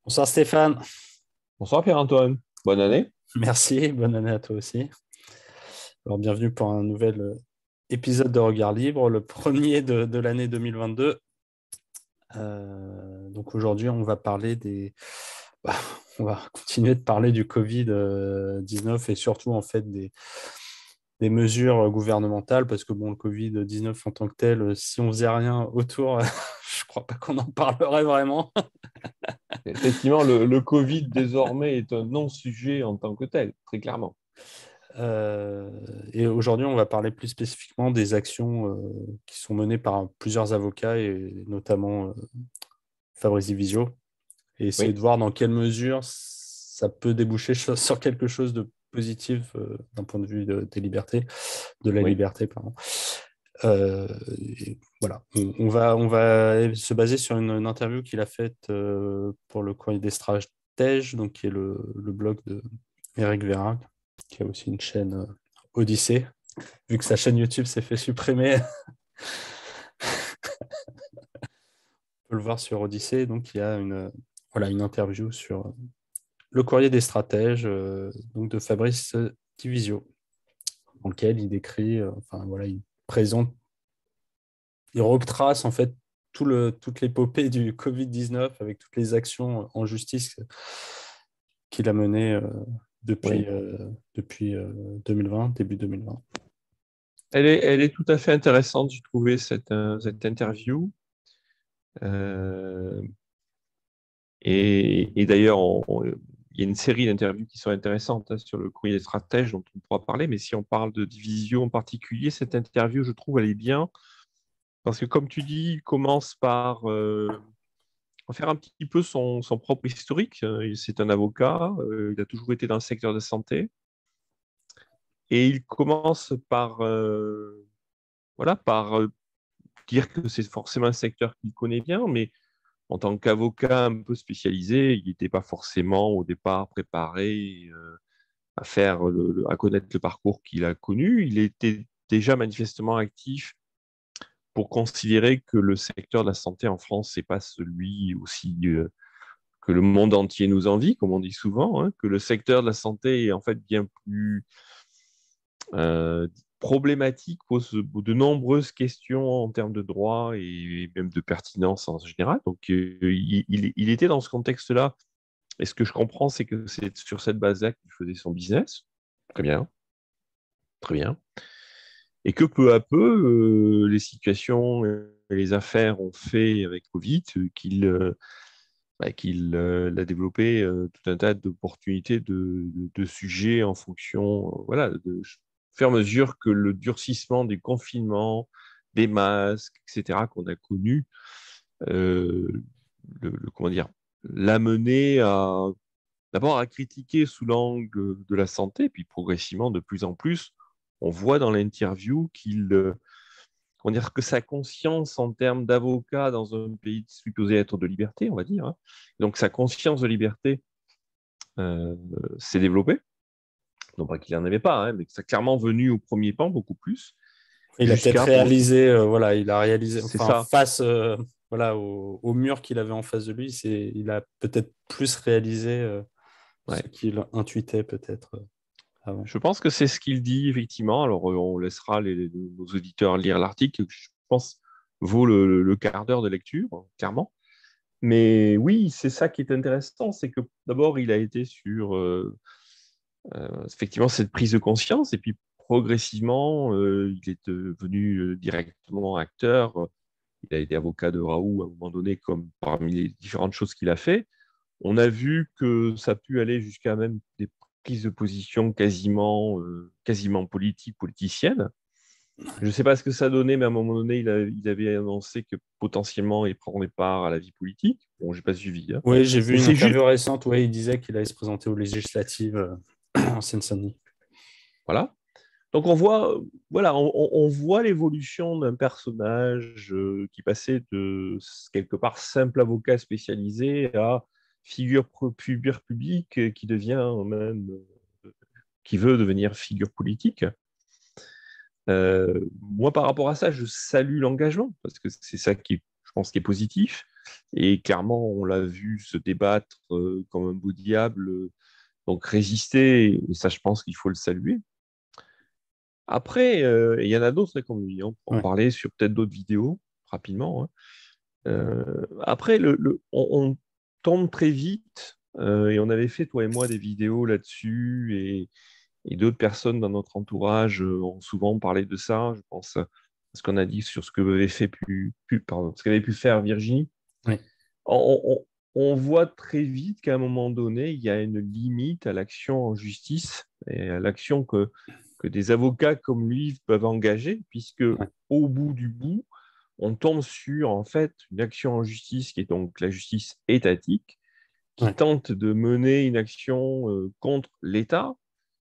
Bonsoir Stéphane, Bonsoir Pierre-Antoine, bonne année. merci, bonne année à toi aussi. Alors bienvenue pour un nouvel épisode de Regard Libre, le premier de l'année 2022. Donc aujourd'hui on va parler bah, on va continuer de parler du Covid-19 et surtout en fait des mesures gouvernementales parce que bon, le Covid-19 en tant que tel, si on faisait rien autour, je crois pas qu'on en parlerait vraiment. Effectivement, le Covid désormais est un non-sujet en tant que tel, très clairement. Euh, et aujourd'hui, on va parler plus spécifiquement des actions qui sont menées par plusieurs avocats et notamment Fabrice Divisio et essayer Oui, de voir dans quelle mesure ça peut déboucher sur quelque chose de positif d'un point de vue des libertés, de la oui. liberté, pardon. Et voilà, on va se baser sur une interview qu'il a faite pour le Courrier des Stratèges, donc qui est le blog de Eric Vera, qui a aussi une chaîne Odyssée. Vu que sa chaîne YouTube s'est fait supprimer, on peut le voir sur Odyssée. Donc il y a voilà, une interview sur le Courrier des Stratèges donc de Fabrice Divisio, dans lequel il décrit, enfin voilà, il présente, il retrace en fait toute l'épopée du Covid-19 avec toutes les actions en justice qu'il a menées depuis, Oui. depuis 2020, début 2020. Elle est tout à fait intéressante, j'ai trouvé cette interview. Euh, et d'ailleurs, il y a une série d'interviews qui sont intéressantes, hein, sur le courrier des stratèges dont on pourra parler. Mais si on parle de division en particulier, cette interview, je trouve, elle est bien. Parce que comme tu dis, il commence par faire un petit peu son propre historique. C'est un avocat, il a toujours été dans le secteur de la santé. Et il commence par, voilà, par dire que c'est forcément un secteur qu'il connaît bien, mais en tant qu'avocat un peu spécialisé, il n'était pas forcément au départ préparé à à connaître le parcours qu'il a connu. Il était déjà manifestement actif pour considérer que le secteur de la santé en France, c'est pas celui aussi que le monde entier nous envie, comme on dit souvent, hein, que le secteur de la santé est en fait bien plus euh, problématique, pose de nombreuses questions en termes de droit et même de pertinence en général. Donc, il était dans ce contexte-là. Et ce que je comprends, c'est que c'est sur cette base-là qu'il faisait son business. Très bien, très bien. Et que peu à peu, les situations et les affaires ont fait avec Covid qu'il a développé tout un tas d'opportunités de sujets en fonction, voilà, de faire mesure que le durcissement des confinements, des masques, etc., qu'on a connu, euh, comment dire, l'a mené à d'abord à critiquer sous l'angle de la santé, puis progressivement, de plus en plus, on voit dans l'interview comment dire, que sa conscience en termes d'avocat dans un pays supposé être de liberté, on va dire, hein, donc sa conscience de liberté euh, s'est développée. Non pas qu'il n'en avait pas, hein, mais que ça a clairement venu au premier plan, beaucoup plus, Il a peut-être jusqu'à, pour... réalisé, voilà, il a réalisé, c'est enfin, ça, face voilà, au mur qu'il avait en face de lui, il a peut-être plus réalisé ce ouais. qu'il intuitait peut-être avant. Je pense que c'est ce qu'il dit, effectivement. Alors, on laissera nos auditeurs lire l'article, que je pense vaut le quart d'heure de lecture, clairement. Mais oui, c'est ça qui est intéressant, c'est que d'abord, il a été sur effectivement cette prise de conscience, et puis progressivement, il est devenu directement acteur. Il a été avocat de Raoult à un moment donné, comme parmi les différentes choses qu'il a fait. On a vu que ça a pu aller jusqu'à même des prises de position quasiment politiques, politiciennes. Je ne sais pas ce que ça donnait, mais à un moment donné, il avait annoncé que potentiellement il prendrait part à la vie politique. Bon, j'ai pas suivi, hein. Oui, j'ai vu Mais une c'est interview juste, récente où il disait qu'il allait se présenter aux législatives en Seine-Saint-Denis. voilà. Donc on voit, voilà, on voit l'évolution d'un personnage qui passait de quelque part simple avocat spécialisé à figure publique qui devient même, qui veut devenir figure politique. Moi, par rapport à ça, je salue l'engagement parce que c'est ça qui, je pense, qui est positif. Et clairement, on l'a vu se débattre comme un beau diable, donc résister, et ça, je pense qu'il faut le saluer. Après, il y en a d'autres, comme lui, on peut en Ouais, parler sur peut-être d'autres vidéos, rapidement, hein. Après, on tombe très vite, et on avait fait, toi et moi, des vidéos là-dessus, et d'autres personnes dans notre entourage ont souvent parlé de ça. Je pense à ce qu'on a dit sur ce que avait fait pardon, ce qu'avait pu faire Virginie. ouais, On, on- on voit très vite qu'à un moment donné, il y a une limite à l'action en justice et à l'action que des avocats comme lui peuvent engager, puisque ouais, au bout du bout, on tombe sur en fait une action en justice qui est donc la justice étatique, qui ouais, tente de mener une action contre l'État.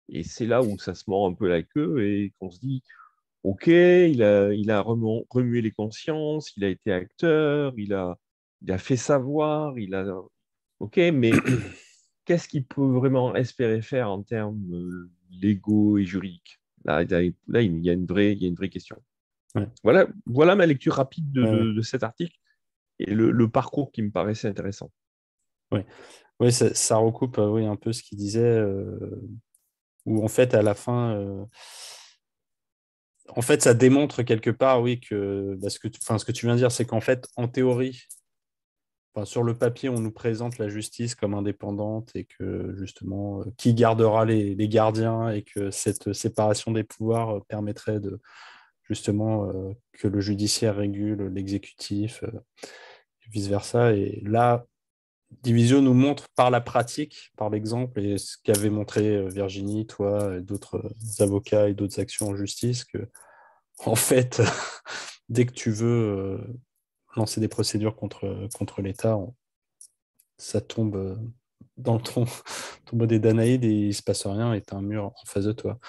Et c'est là où ça se mord un peu la queue et qu'on se dit, OK, il a remué les consciences, il a été acteur, il a fait savoir, OK, mais qu'est-ce qu'il peut vraiment espérer faire en termes légaux et juridiques? Là, il y a une vraie question. ouais, Voilà ma lecture rapide de, ouais, ouais, de- de cet article et le parcours qui me paraissait intéressant. ouais. Ouais, ça recoupe oui, un peu ce qu'il disait, où en fait, à la fin, en fait, ça démontre quelque part, oui, que bah, ce que tu viens de dire, c'est qu'en fait, en théorie, enfin, sur le papier, on nous présente la justice comme indépendante et que justement, qui gardera les gardiens et que cette séparation des pouvoirs permettrait de justement que le judiciaire régule l'exécutif, vice-versa. Et là, Divisio nous montre par la pratique, par l'exemple, et ce qu'avait montré Virginie, toi, et d'autres avocats et d'autres actions en justice, que en fait, dès que tu veux lancer des procédures contre l'État, ça tombe dans ton des Danaïdes et il se passe rien et tu as un mur en face de toi.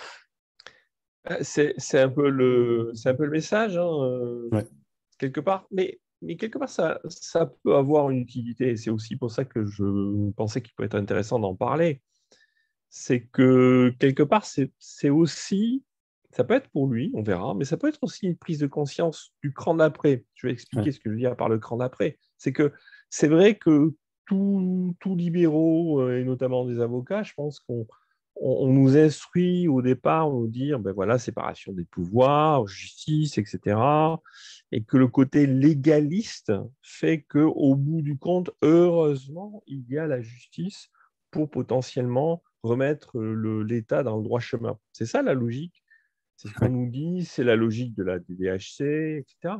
C'est un peu le message, hein, Ouais, quelque part, mais quelque part, ça peut avoir une utilité. Et c'est aussi pour ça que je pensais qu'il pourrait être intéressant d'en parler. C'est que quelque part, c'est aussi, ça peut être pour lui, on verra, mais ça peut être aussi une prise de conscience du cran d'après. Je vais ouais, expliquer ce que je veux dire par le cran d'après. C'est que c'est vrai que tous libéraux, et notamment des avocats, je pense qu'on nous instruit au départ, on nous dit, ben voilà, séparation des pouvoirs, justice, etc. Et que le côté légaliste fait qu'au bout du compte, heureusement, il y a la justice pour potentiellement remettre l'État dans le droit chemin. C'est ça la logique. C'est ce qu'on ouais, nous dit, c'est la logique de la DDHC, etc.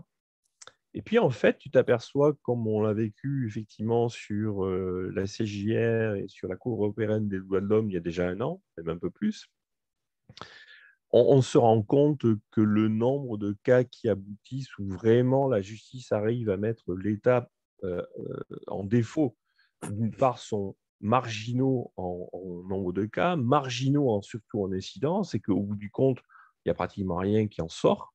Et puis en fait, tu t'aperçois, comme on l'a vécu effectivement sur la CJR et sur la Cour européenne des droits de l'homme il y a déjà un an, même un peu plus, on se rend compte que le nombre de cas qui aboutissent où vraiment la justice arrive à mettre l'État en défaut, d'une part, sont marginaux en nombre de cas, marginaux surtout en incidence, et qu'au bout du compte, il n'y a pratiquement rien qui en sort.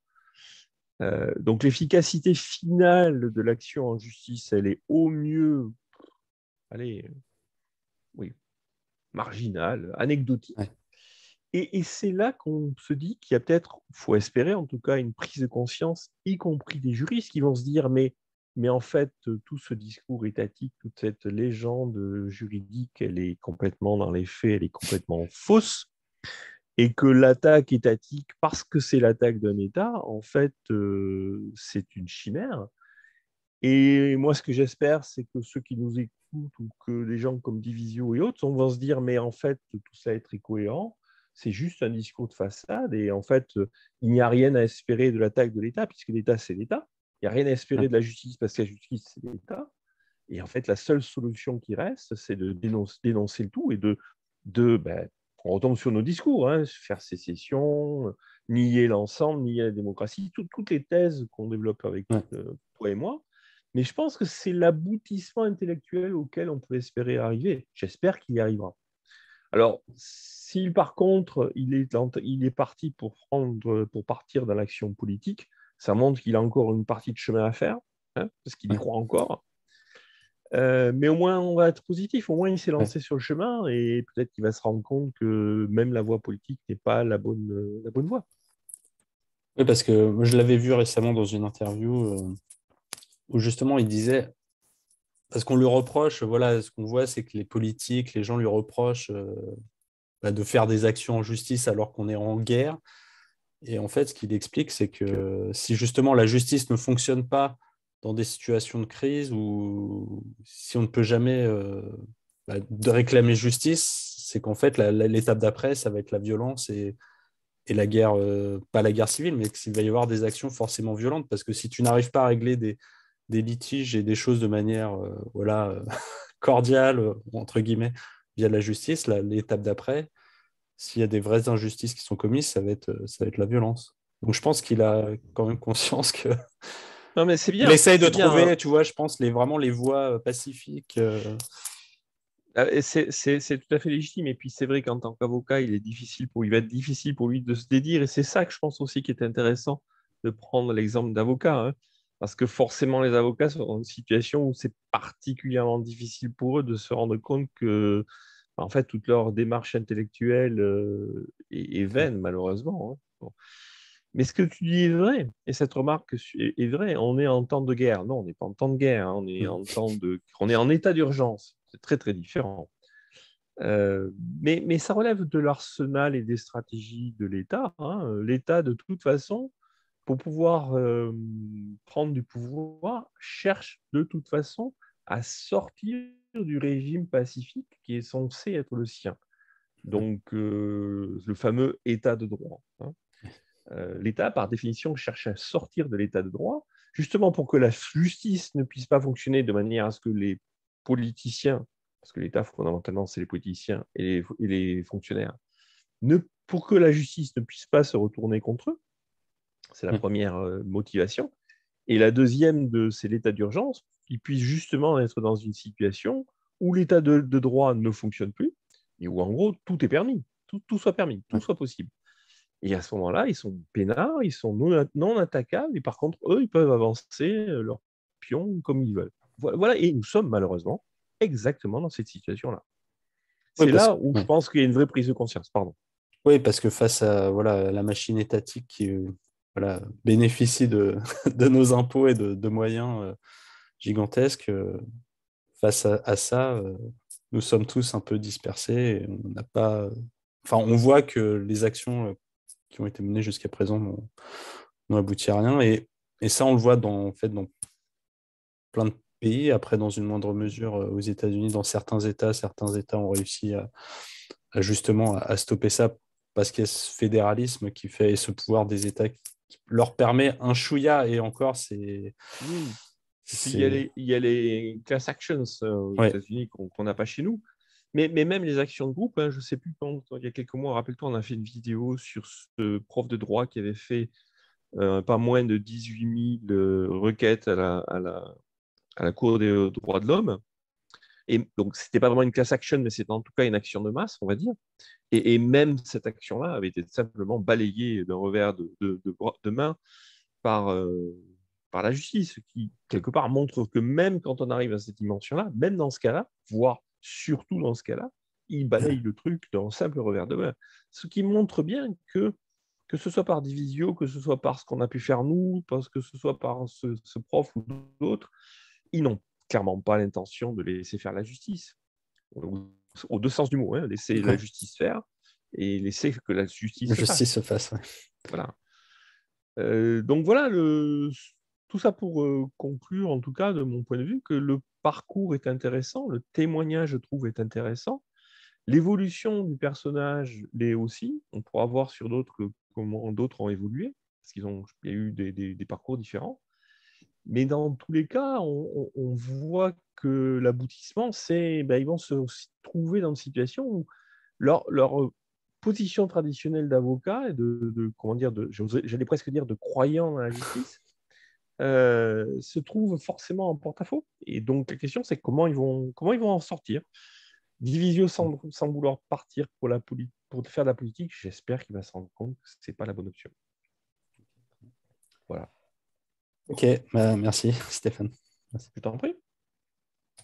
Donc l'efficacité finale de l'action en justice, elle est au mieux, allez, oui, marginale, ouais, anecdotique. Et c'est là qu'on se dit qu'il y a peut-être, faut espérer en tout cas, une prise de conscience, y compris des juristes qui vont se dire, mais en fait, tout ce discours étatique, toute cette légende juridique, elle est complètement dans les faits, elle est complètement fausse, et que l'attaque étatique, parce que c'est l'attaque d'un État, en fait, c'est une chimère. Et moi, ce que j'espère, c'est que ceux qui nous écoutent ou que des gens comme Divisio et autres, on va se dire, mais en fait, tout ça est très cohérent. C'est juste un discours de façade. Et en fait, il n'y a rien à espérer de l'attaque de l'État, puisque l'État, c'est l'État. Il n'y a rien à espérer ouais, de la justice, parce que la justice, c'est l'État. Et en fait, la seule solution qui reste, c'est de dénoncer le tout et ben, on retombe sur nos discours, hein, faire sécession, nier l'ensemble, nier la démocratie, toutes les thèses qu'on développe avec ouais. toi et moi. Mais je pense que c'est l'aboutissement intellectuel auquel on peut espérer arriver. J'espère qu'il y arrivera. Alors, si par contre, il est parti pour partir dans l'action politique, ça montre qu'il a encore une partie de chemin à faire, hein, parce qu'il y Ouais, croit encore. Mais au moins, on va être positif. Au moins, il s'est ouais. lancé sur le chemin et peut-être qu'il va se rendre compte que même la voie politique n'est pas la bonne voie. Oui, parce que je l'avais vu récemment dans une interview où justement il disait parce qu'on lui reproche, voilà, ce qu'on voit, c'est que les politiques, les gens lui reprochent de faire des actions en justice alors qu'on est en guerre. Et en fait, ce qu'il explique, c'est que si justement la justice ne fonctionne pas dans des situations de crise ou si on ne peut jamais de réclamer justice, c'est qu'en fait, l'étape d'après, ça va être la violence et la guerre, pas la guerre civile, mais qu'il va y avoir des actions forcément violentes. Parce que si tu n'arrives pas à régler des litiges et des choses de manière cordiale, entre guillemets, via la justice, l'étape d'après, s'il y a des vraies injustices qui sont commises, ça va être la violence. Donc je pense qu'il a quand même conscience que Non, mais il essaye de c'est bien, hein. trouver, tu vois, je pense, vraiment les voies pacifiques. Et c'est tout à fait légitime. Et puis, c'est vrai qu'en tant qu'avocat, il va être difficile pour lui de se dédire. Et c'est ça que je pense aussi qui est intéressant de prendre l'exemple d'avocat, hein. Parce que forcément, les avocats sont dans une situation où c'est particulièrement difficile pour eux de se rendre compte que, en fait, toute leur démarche intellectuelle est vaine, malheureusement, hein. Bon. Mais ce que tu dis est vrai, et cette remarque est vraie. On est en temps de guerre. Non, on n'est pas en temps de guerre, hein. On est en état d'urgence. C'est très, très différent. Euh, mais ça relève de l'arsenal et des stratégies de l'État, hein. L'État, de toute façon, pour pouvoir prendre du pouvoir, cherche de toute façon à sortir du régime pacifique qui est censé être le sien. Donc, le fameux État de droit, hein. L'État, par définition, cherche à sortir de l'État de droit, justement pour que la justice ne puisse pas fonctionner de manière à ce que les politiciens, parce que l'État, fondamentalement, c'est les politiciens et les fonctionnaires, pour que la justice ne puisse pas se retourner contre eux. C'est la première motivation. Et la deuxième, c'est l'état d'urgence, qui puisse justement être dans une situation où l'état de droit ne fonctionne plus, et où en gros, tout est permis, tout soit permis, tout soit possible. Et à ce moment-là, ils sont peinards, ils sont non attaquables, et par contre, eux, ils peuvent avancer leur pion comme ils veulent. Voilà, et nous sommes malheureusement exactement dans cette situation-là. Oui, C'est là où je pense qu'il y a une vraie prise de conscience. Pardon. oui, parce que face à voilà, la machine étatique qui voilà, bénéficie de nos impôts et de moyens gigantesques, face à ça, nous sommes tous un peu dispersés. Et on n'a pas, enfin, on voit que les actions qui ont été menées jusqu'à présent n'ont abouti à rien. Et ça, on le voit en fait, dans plein de pays. Après, dans une moindre mesure, aux États-Unis, dans certains États ont réussi justement à stopper ça parce qu'il y a ce fédéralisme qui fait et ce pouvoir des États qui leur permet un chouïa et encore, Oui. Et puis c'est il y a les class actions aux ouais. États-Unis qu'on n'a pas chez nous. Mais même les actions de groupe, hein, je ne sais plus quand, il y a quelques mois, rappelle-toi, on a fait une vidéo sur ce prof de droit qui avait fait pas moins de 18 000 requêtes à la Cour des droits de l'homme. Et donc, ce n'était pas vraiment une class action, mais c'était en tout cas une action de masse, on va dire. Et même cette action-là avait été simplement balayée d'un revers de main par, par la justice, qui, quelque part, montre que même quand on arrive à cette dimension-là, même dans ce cas-là, voire surtout dans ce cas-là, il balaye le truc d'un simple revers de main. Ce qui montre bien que ce soit par divisio, que ce soit par ce qu'on a pu faire nous, parce que ce soit par ce prof ou d'autres, ils n'ont clairement pas l'intention de laisser faire la justice. Aux deux sens du mot, hein, laisser la Ouais. justice faire et laisser que la justice se Justice fasse. se fasse. Ouais. Voilà. Donc voilà, tout ça pour conclure, en tout cas, de mon point de vue, que le parcours est intéressant, le témoignage, je trouve, est intéressant. L'évolution du personnage l'est aussi. On pourra voir sur d'autres comment d'autres ont évolué, parce il y a eu des parcours différents. Mais dans tous les cas, on voit que l'aboutissement, c'est ils vont se trouver dans une situation où leur position traditionnelle d'avocat et comment dire, j'allais presque dire de croyant dans la justice, se trouve forcément en porte-à-faux. Et donc la question, c'est comment ils vont en sortir. Divisio sans vouloir partir pour faire de la politique, j'espère qu'il va se rendre compte que ce n'est pas la bonne option. Voilà. Ok, merci Stéphane. Merci. Je t'en prie.